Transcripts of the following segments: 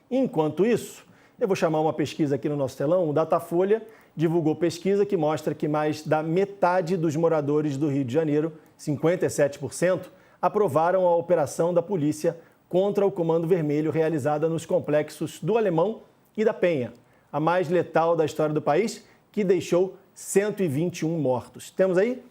Enquanto isso, eu vou chamar uma pesquisa aqui no nosso telão. O Datafolha divulgou pesquisa que mostra que mais da metade dos moradores do Rio de Janeiro, 57%, aprovaram a operação da polícia contra o Comando Vermelho realizada nos complexos do Alemão e da Penha, a mais letal da história do país, que deixou 121 mortos. Temos aí?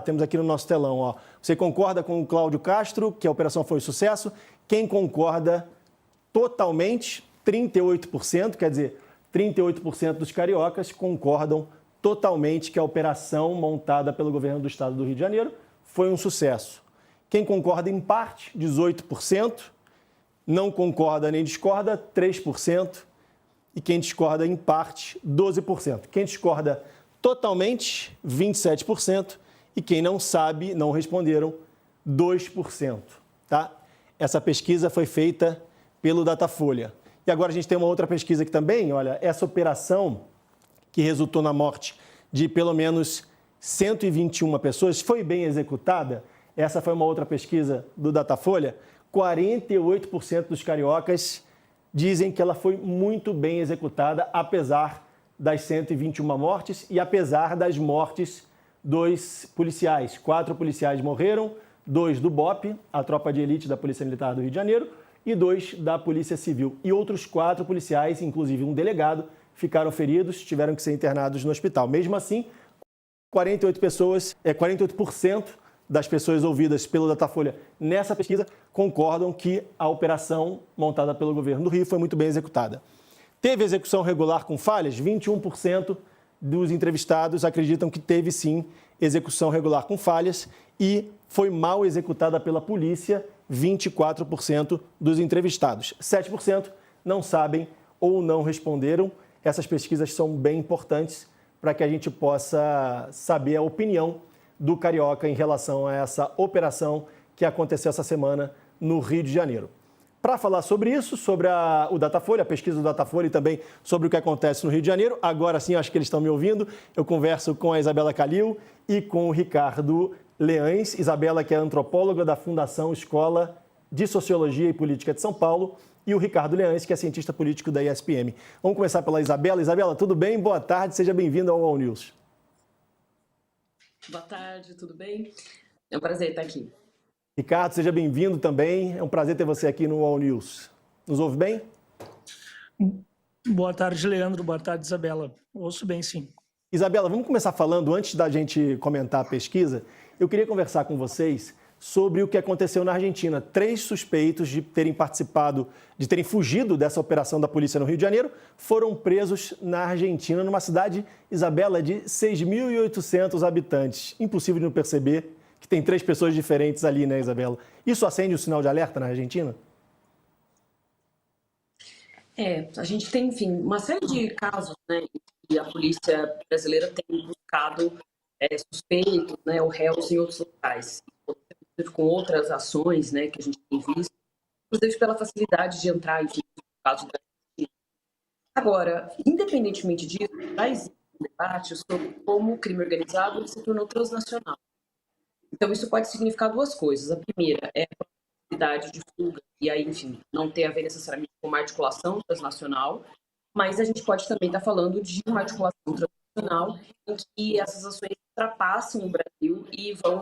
Temos aqui no nosso telão. Ó. Você concorda com o Cláudio Castro, que a operação foi um sucesso? Quem concorda totalmente, 38%, quer dizer, 38% dos cariocas concordam totalmente que a operação montada pelo governo do estado do Rio de Janeiro foi um sucesso. Quem concorda em parte, 18%, não concorda nem discorda, 3%, e quem discorda em parte, 12%. Quem discorda totalmente, 27%, e quem não sabe, não responderam, 2%. Tá? Essa pesquisa foi feita pelo Datafolha. E agora a gente tem uma outra pesquisa aqui também, olha, essa operação que resultou na morte de pelo menos 121 pessoas, foi bem executada? Essa foi uma outra pesquisa do Datafolha. 48% dos cariocas dizem que ela foi muito bem executada, apesar das 121 mortes e apesar das mortes dos policiais. 4 policiais morreram, 2 do BOP, a tropa de elite da Polícia Militar do Rio de Janeiro, e 2 da Polícia Civil. E outros 4 policiais, inclusive um delegado, ficaram feridos, tiveram que ser internados no hospital. Mesmo assim, 48% das pessoas ouvidas pelo Datafolha nessa pesquisa concordam que a operação montada pelo governo do Rio foi muito bem executada. Teve execução regular com falhas? 21% dos entrevistados acreditam que teve sim execução regular com falhas e foi mal executada pela polícia, 24% dos entrevistados. 7% não sabem ou não responderam. Essas pesquisas são bem importantes para que a gente possa saber a opinião do carioca em relação a essa operação que aconteceu essa semana no Rio de Janeiro. Para falar sobre isso, sobre o Datafolha, a pesquisa do Datafolha e também sobre o que acontece no Rio de Janeiro, agora sim, acho que eles estão me ouvindo, eu converso com a Isabela Calil e com o Ricardo Leães. Isabela, que é antropóloga da Fundação Escola de Sociologia e Política de São Paulo, e o Ricardo Leães, que é cientista político da ESPM. Vamos começar pela Isabela. Isabela, tudo bem? Boa tarde, seja bem-vinda ao All News. Boa tarde, tudo bem? É um prazer estar aqui. Ricardo, seja bem-vindo também. É um prazer ter você aqui no All News. Nos ouve bem? Boa tarde, Leandro. Boa tarde, Isabela. Ouço bem, sim. Isabela, vamos começar falando, antes da gente comentar a pesquisa, eu queria conversar com vocês sobre o que aconteceu na Argentina. 3 suspeitos de terem participado, de terem fugido dessa operação da polícia no Rio de Janeiro, foram presos na Argentina, numa cidade, Isabela, de 6.800 habitantes. Impossível de não perceber que tem 3 pessoas diferentes ali, né, Isabela? Isso acende um sinal de alerta na Argentina? A gente tem, enfim, uma série de casos, né, e a polícia brasileira tem buscado suspeitos, né, ou réus em outros locais, com outras ações, né, que a gente tem visto, inclusive pela facilidade de entrar, enfim, no caso da Argentina. Agora, independentemente disso, já existe um debate sobre como o crime organizado se tornou transnacional. Então, isso pode significar 2 coisas. A primeira é a possibilidade de fuga, e aí, enfim, não ter a ver necessariamente com uma articulação transnacional, mas a gente pode também estar falando de uma articulação transnacional em que essas ações ultrapassam o Brasil e vão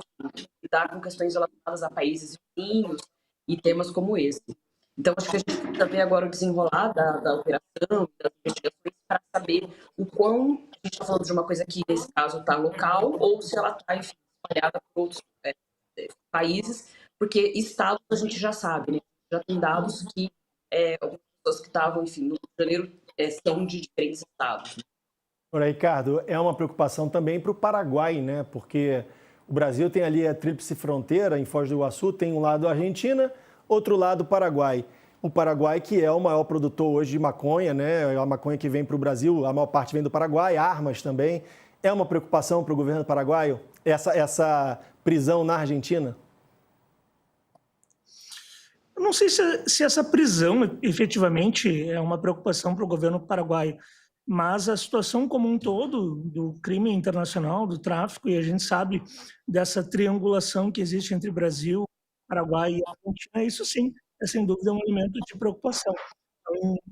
lidar com questões relacionadas a países vizinhos e temas como esse. Então, acho que a gente precisa ver agora o desenrolar da operação, das investigações, para saber o quão a gente está falando de uma coisa que, nesse caso, está local ou se ela está, enfim, espalhada por outros países, porque estados a gente já sabe, né? Já tem dados que algumas pessoas que estavam, enfim, no Rio de Janeiro são de diferentes estados. Né? Ora, Ricardo, é uma preocupação também para o Paraguai, né? Porque o Brasil tem ali a tríplice fronteira, em Foz do Iguaçu, tem um lado a Argentina, outro lado o Paraguai. O Paraguai, que é o maior produtor hoje de maconha, né? A maconha que vem para o Brasil, a maior parte vem do Paraguai, armas também. É uma preocupação para o governo paraguaio essa prisão na Argentina? Eu não sei se essa prisão efetivamente é uma preocupação para o governo paraguaio, mas a situação como um todo do crime internacional, do tráfico, e a gente sabe dessa triangulação que existe entre Brasil, Paraguai e Argentina, isso sim, é sem dúvida um elemento de preocupação.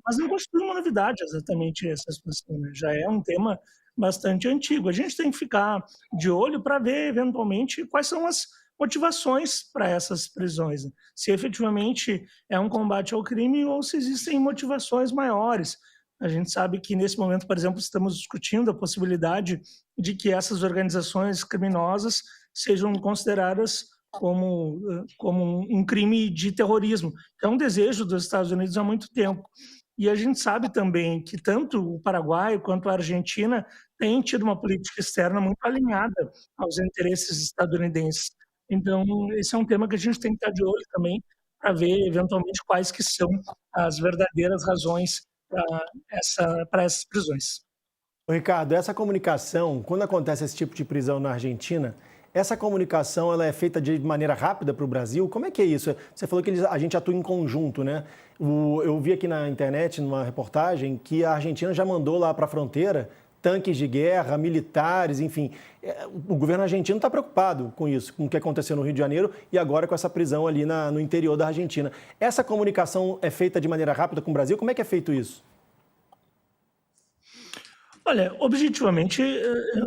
Mas não constitui uma novidade exatamente essa situação, né? Já é um tema bastante antigo. A gente tem que ficar de olho para ver, eventualmente, quais são as motivações para essas prisões, né? Se efetivamente é um combate ao crime ou se existem motivações maiores. A gente sabe que, nesse momento, por exemplo, estamos discutindo a possibilidade de que essas organizações criminosas sejam consideradas como um crime de terrorismo, que é um desejo dos Estados Unidos há muito tempo. E a gente sabe também que tanto o Paraguai quanto a Argentina têm tido uma política externa muito alinhada aos interesses estadunidenses. Então, esse é um tema que a gente tem que estar de olho também para ver, eventualmente, quais que são as verdadeiras razões para essas prisões. Ô, Ricardo, essa comunicação, quando acontece esse tipo de prisão na Argentina, essa comunicação ela é feita de maneira rápida para o Brasil? Como é que é isso? Você falou que a gente atua em conjunto, né? Eu vi aqui na internet, numa reportagem, que a Argentina já mandou lá para a fronteira tanques de guerra, militares, enfim. O governo argentino está preocupado com isso, com o que aconteceu no Rio de Janeiro e agora com essa prisão ali no interior da Argentina. Essa comunicação é feita de maneira rápida com o Brasil? Como é que é feito isso? Olha, objetivamente,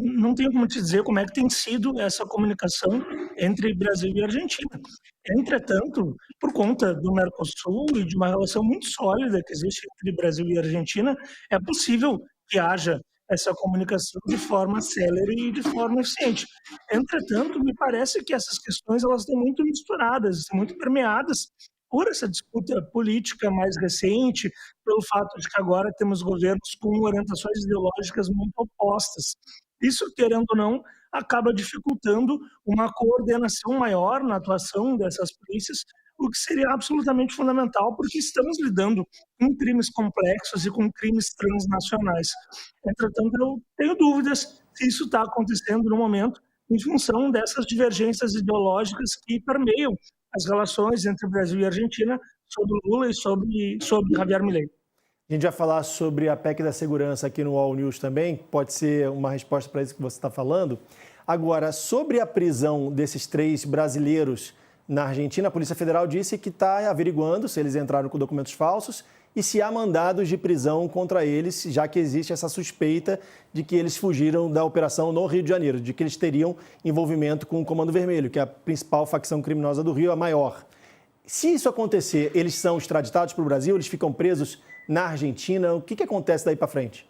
não tenho como te dizer como é que tem sido essa comunicação entre Brasil e Argentina. Entretanto, por conta do Mercosul e de uma relação muito sólida que existe entre Brasil e Argentina, é possível que haja essa comunicação de forma célere e de forma eficiente. Entretanto, me parece que essas questões elas estão muito misturadas, estão muito permeadas por essa disputa política mais recente, pelo fato de que agora temos governos com orientações ideológicas muito opostas. Isso, querendo ou não, acaba dificultando uma coordenação maior na atuação dessas polícias, o que seria absolutamente fundamental, porque estamos lidando com crimes complexos e com crimes transnacionais. Entretanto, eu tenho dúvidas se isso está acontecendo no momento, em função dessas divergências ideológicas que permeiam as relações entre Brasil e Argentina sobre Lula e sobre Javier Milei. A gente vai falar sobre a PEC da segurança aqui no All News também, pode ser uma resposta para isso que você está falando. Agora, sobre a prisão desses 3 brasileiros na Argentina, a Polícia Federal disse que está averiguando se eles entraram com documentos falsos e se há mandados de prisão contra eles, já que existe essa suspeita de que eles fugiram da operação no Rio de Janeiro, de que eles teriam envolvimento com o Comando Vermelho, que é a principal facção criminosa do Rio, a maior. Se isso acontecer, eles são extraditados para o Brasil, eles ficam presos na Argentina, o que acontece daí para frente?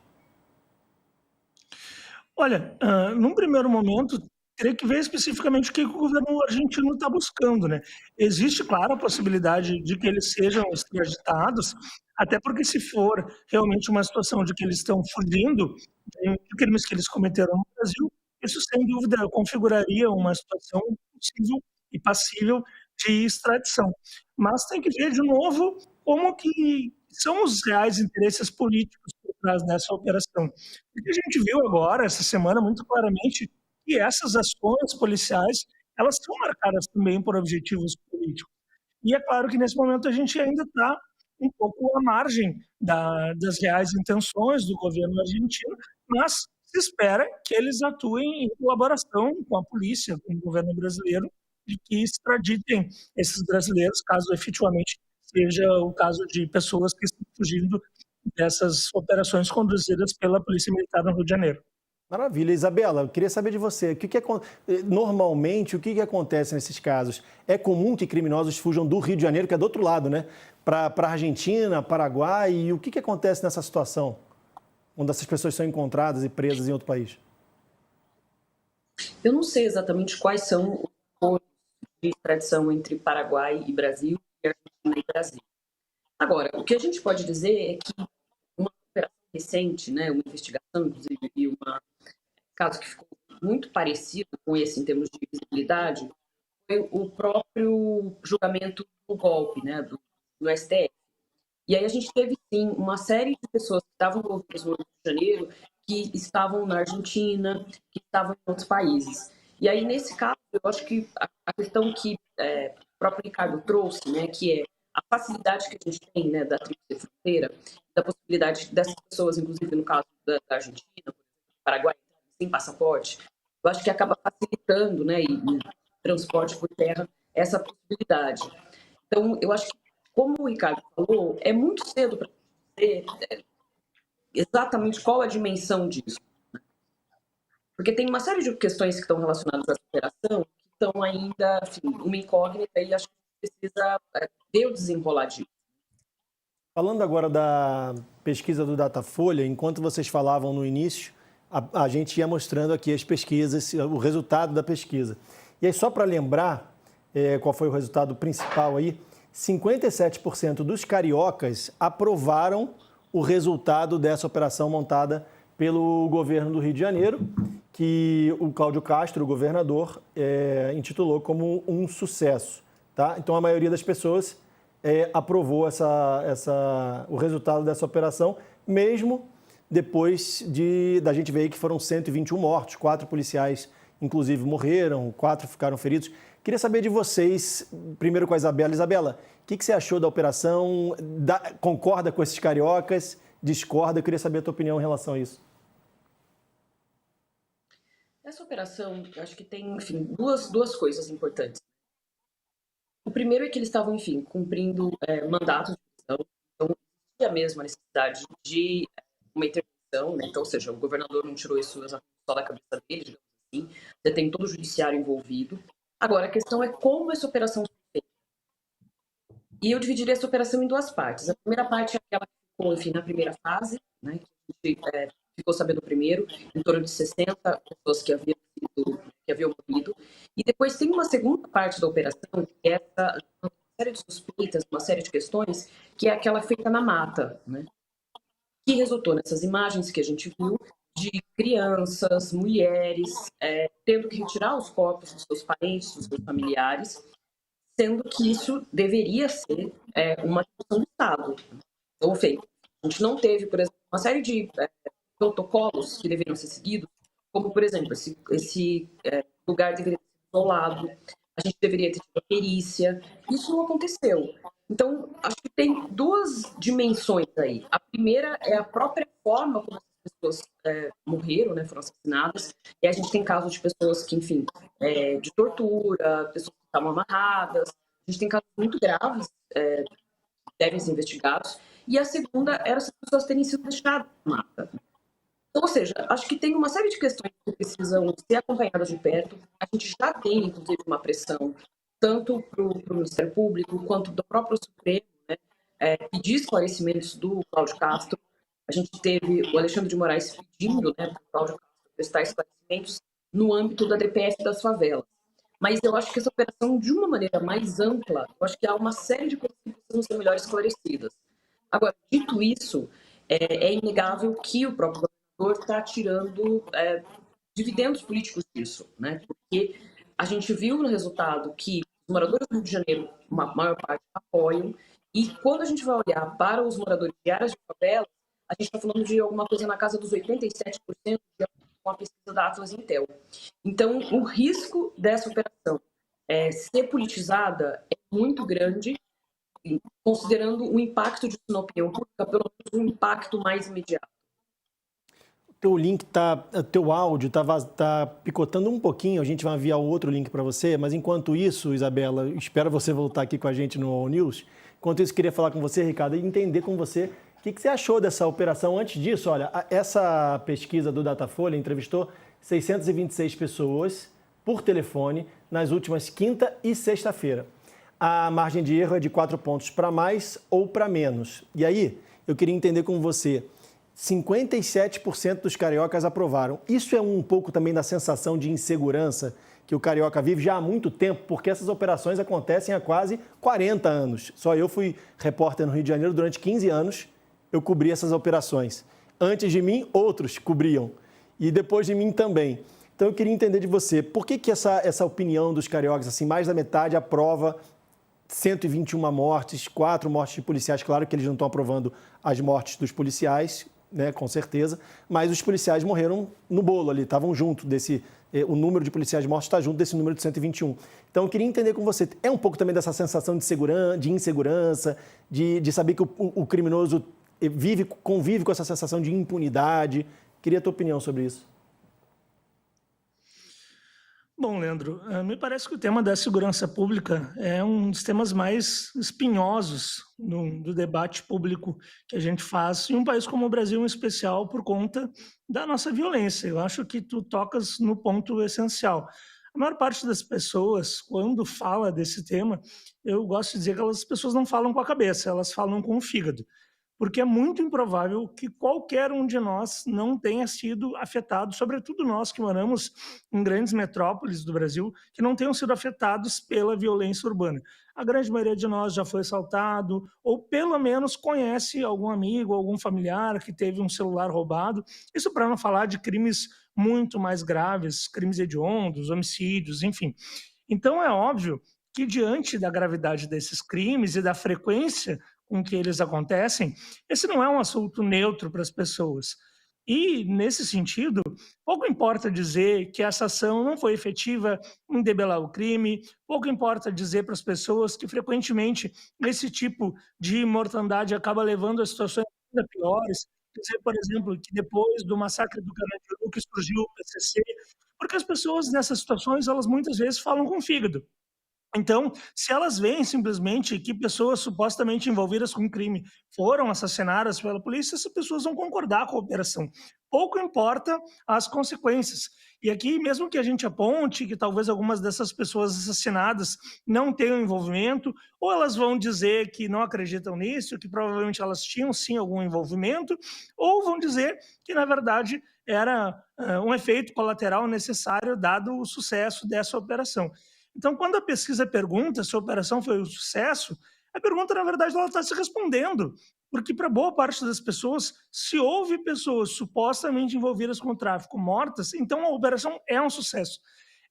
Olha, num primeiro momento, teria que ver especificamente o que o governo argentino está buscando, né? Existe, claro, a possibilidade de que eles sejam extraditados, até porque se for realmente uma situação de que eles estão fugindo de crimes que eles cometeram no Brasil, isso sem dúvida configuraria uma situação possível e passível de extradição. Mas tem que ver de novo como que são os reais interesses políticos por trás dessa operação. Porque a gente viu agora, essa semana, muito claramente, que essas ações policiais, elas são marcadas também por objetivos políticos. E é claro que nesse momento a gente ainda está um pouco à margem das reais intenções do governo argentino, mas se espera que eles atuem em colaboração com a polícia, com o governo brasileiro, e que extraditem esses brasileiros, caso efetivamente seja o caso de pessoas que estão fugindo dessas operações conduzidas pela Polícia Militar no Rio de Janeiro. Maravilha. Isabela, eu queria saber de você, normalmente, o que acontece nesses casos? É comum que criminosos fujam do Rio de Janeiro, que é do outro lado, né? Para a Argentina, Paraguai, e o que acontece nessa situação, quando essas pessoas são encontradas e presas em outro país? Eu não sei exatamente quais são os acordos de extradição entre Paraguai e Brasil e Argentina e Brasil. Agora, o que a gente pode dizer é que uma operação recente, né, uma investigação, inclusive, e um caso que ficou muito parecido com esse em termos de visibilidade, foi o próprio julgamento do golpe, né, do STF. E aí a gente teve, sim, uma série de pessoas que estavam envolvidas no Rio de Janeiro, que estavam na Argentina, que estavam em outros países. E aí, nesse caso, eu acho que a questão que o próprio Ricardo trouxe, né, que é a facilidade que a gente tem, né, da tríplice fronteira, da possibilidade dessas pessoas, inclusive no caso da Argentina, do Paraguai, sem passaporte, eu acho que acaba facilitando, né, e transporte por terra, essa possibilidade. Então, eu acho que, como o Ricardo falou, é muito cedo para dizer exatamente qual a dimensão disso. Porque tem uma série de questões que estão relacionadas a essa operação que estão ainda, enfim, uma incógnita e acho que precisa ver o desenrolar disso. Falando agora da pesquisa do Datafolha, enquanto vocês falavam no início, a gente ia mostrando aqui as pesquisas, o resultado da pesquisa. E aí, só para lembrar qual foi o resultado principal aí, 57% dos cariocas aprovaram o resultado dessa operação montada pelo governo do Rio de Janeiro, que o Cláudio Castro, o governador, intitulou como um sucesso. Tá? Então, a maioria das pessoas aprovou o resultado dessa operação, mesmo depois da gente ver aí que foram 121 mortos, 4 policiais, inclusive, morreram, 4 ficaram feridos. Queria saber de vocês, primeiro com a Isabela. Isabela, o que você achou da operação? Concorda com esses cariocas? Discorda? Eu queria saber a tua opinião em relação a isso. Essa operação, eu acho que tem, enfim, duas coisas importantes. O primeiro é que eles estavam, enfim, cumprindo mandatos de prisão, então existia mesmo a necessidade de uma intervenção, né? Então, ou seja, o governador não tirou isso só da cabeça dele, digamos assim, você tem todo o judiciário envolvido. Agora, a questão é como essa operação foi feita. E eu dividiria essa operação em duas partes. A primeira parte é aquela que ficou, enfim, na primeira fase, né? Que a gente ficou sabendo primeiro, em torno de 60 pessoas que haviam morrido. E depois tem uma segunda parte da operação, que é uma série de suspeitas, uma série de questões, que é aquela feita na mata, né? Que resultou nessas imagens que a gente viu de crianças, mulheres, tendo que retirar os corpos dos seus parentes, dos seus familiares, sendo que isso deveria ser uma questão do Estado. Então, a gente não teve, por exemplo, uma série de protocolos que deveriam ser seguidos, como, por exemplo, esse lugar deveria ser isolado, a gente deveria ter tido a perícia. Isso não aconteceu. Então, acho que tem duas dimensões aí. A primeira é a própria forma como as pessoas morreram, né, foram assassinadas. E a gente tem casos de pessoas que, enfim, de tortura, pessoas que estavam amarradas. A gente tem casos muito graves que devem ser investigados. E a segunda era essas pessoas terem sido deixadas na mata. Então, ou seja, acho que tem uma série de questões que precisam ser acompanhadas de perto. A gente já tem, inclusive, uma pressão tanto para o Ministério Público quanto do próprio Supremo, né, pedir esclarecimentos do Cláudio Castro. A gente teve o Alexandre de Moraes pedindo, né, para o Cláudio Castro prestar esclarecimentos no âmbito da DPF das favelas. Mas eu acho que essa operação, de uma maneira mais ampla, eu acho que há uma série de coisas que precisam ser melhor esclarecidas. Agora, dito isso, é inegável que o próprio governador está tirando dividendos políticos disso, né? Porque a gente viu no resultado que os moradores do Rio de Janeiro, uma maior parte, apoiam, e quando a gente vai olhar para os moradores de áreas de favela, a gente está falando de alguma coisa na casa dos 87% com a pesquisa da Atlas Intel. Então, o risco dessa operação ser politizada é muito grande, considerando o impacto disso na opinião pública, pelo menos um impacto mais imediato. Teu áudio tá picotando um pouquinho, a gente vai enviar outro link para você, mas enquanto isso, Isabela, espero você voltar aqui com a gente no All News. Enquanto isso, queria falar com você, Ricardo, e entender com você o que você achou dessa operação. Antes disso, olha, essa pesquisa do Datafolha entrevistou 626 pessoas por telefone nas últimas quinta e sexta-feira. A margem de erro é de 4 pontos para mais ou para menos. E aí, eu queria entender com você, 57% dos cariocas aprovaram. Isso é um pouco também da sensação de insegurança que o carioca vive já há muito tempo, porque essas operações acontecem há quase 40 anos. Só eu fui repórter no Rio de Janeiro durante 15 anos, eu cobri essas operações. Antes de mim, outros cobriam. E depois de mim também. Então, eu queria entender de você, por que essa opinião dos cariocas, assim, mais da metade aprova 121 mortes, 4 mortes de policiais? Claro que eles não estão aprovando as mortes dos policiais, né, com certeza, mas os policiais morreram no bolo ali, estavam junto o número de policiais mortos está junto desse número de 121. Então, eu queria entender com você, é um pouco também dessa sensação de insegurança, de saber que o criminoso convive com essa sensação de impunidade. Queria a tua opinião sobre isso. Bom, Leandro, me parece que o tema da segurança pública é um dos temas mais espinhosos do debate público que a gente faz em um país como o Brasil, em especial por conta da nossa violência. Eu acho que tu tocas no ponto essencial. A maior parte das pessoas, quando fala desse tema, eu gosto de dizer que as pessoas não falam com a cabeça, elas falam com o fígado, porque é muito improvável que qualquer um de nós não tenha sido afetado, sobretudo nós que moramos em grandes metrópoles do Brasil, que não tenham sido afetados pela violência urbana. A grande maioria de nós já foi assaltado, ou pelo menos conhece algum amigo, algum familiar que teve um celular roubado. Isso para não falar de crimes muito mais graves, crimes hediondos, homicídios, enfim. Então é óbvio que, diante da gravidade desses crimes e da frequência com que eles acontecem, esse não é um assunto neutro para as pessoas. E, nesse sentido, pouco importa dizer que essa ação não foi efetiva em debelar o crime, pouco importa dizer para as pessoas que, frequentemente, esse tipo de mortandade acaba levando a situações ainda piores. Dizer, por exemplo, que depois do massacre do Carandiru que surgiu o PCC, porque as pessoas nessas situações, elas muitas vezes falam com o fígado. Então, se elas veem simplesmente que pessoas supostamente envolvidas com crime foram assassinadas pela polícia, essas pessoas vão concordar com a operação. Pouco importa as consequências. E aqui, mesmo que a gente aponte que talvez algumas dessas pessoas assassinadas não tenham envolvimento, ou elas vão dizer que não acreditam nisso, que provavelmente elas tinham sim algum envolvimento, ou vão dizer que, na verdade, era um efeito colateral necessário dado o sucesso dessa operação. Então, quando a pesquisa pergunta se a operação foi um sucesso, a pergunta, na verdade, ela está se respondendo, porque para boa parte das pessoas, se houve pessoas supostamente envolvidas com o tráfico mortas, então a operação é um sucesso.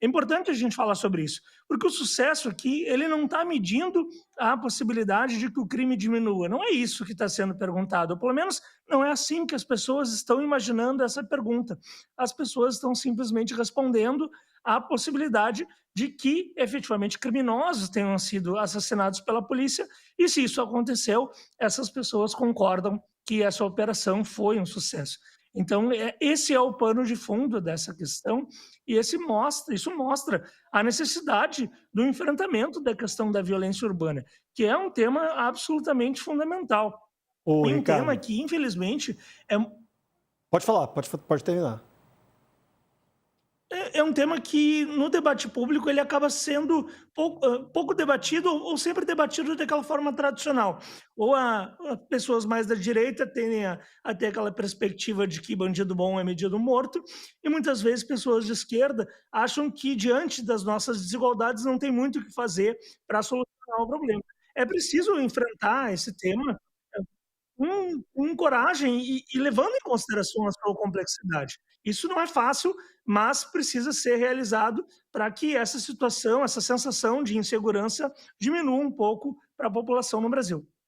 É importante a gente falar sobre isso, porque o sucesso aqui, ele não está medindo a possibilidade de que o crime diminua. Não é isso que está sendo perguntado, ou pelo menos não é assim que as pessoas estão imaginando essa pergunta. As pessoas estão simplesmente respondendo à possibilidade de que efetivamente criminosos tenham sido assassinados pela polícia, e se isso aconteceu, essas pessoas concordam que essa operação foi um sucesso. Então, esse é o pano de fundo dessa questão, e isso mostra a necessidade do enfrentamento da questão da violência urbana, que é um tema absolutamente fundamental. Ô, E um tema Ricardo, que, infelizmente, é pode falar, pode terminar. é um tema que, no debate público, ele acaba sendo pouco debatido ou sempre debatido daquela forma tradicional. Ou pessoas mais da direita tendem a ter aquela perspectiva de que bandido bom é medido morto, e muitas vezes pessoas de esquerda acham que, diante das nossas desigualdades, não tem muito o que fazer para solucionar o problema. É preciso enfrentar esse tema com coragem e levando em consideração a sua complexidade. Isso não é fácil, mas precisa ser realizado para que essa situação, essa sensação de insegurança diminua um pouco para a população no Brasil.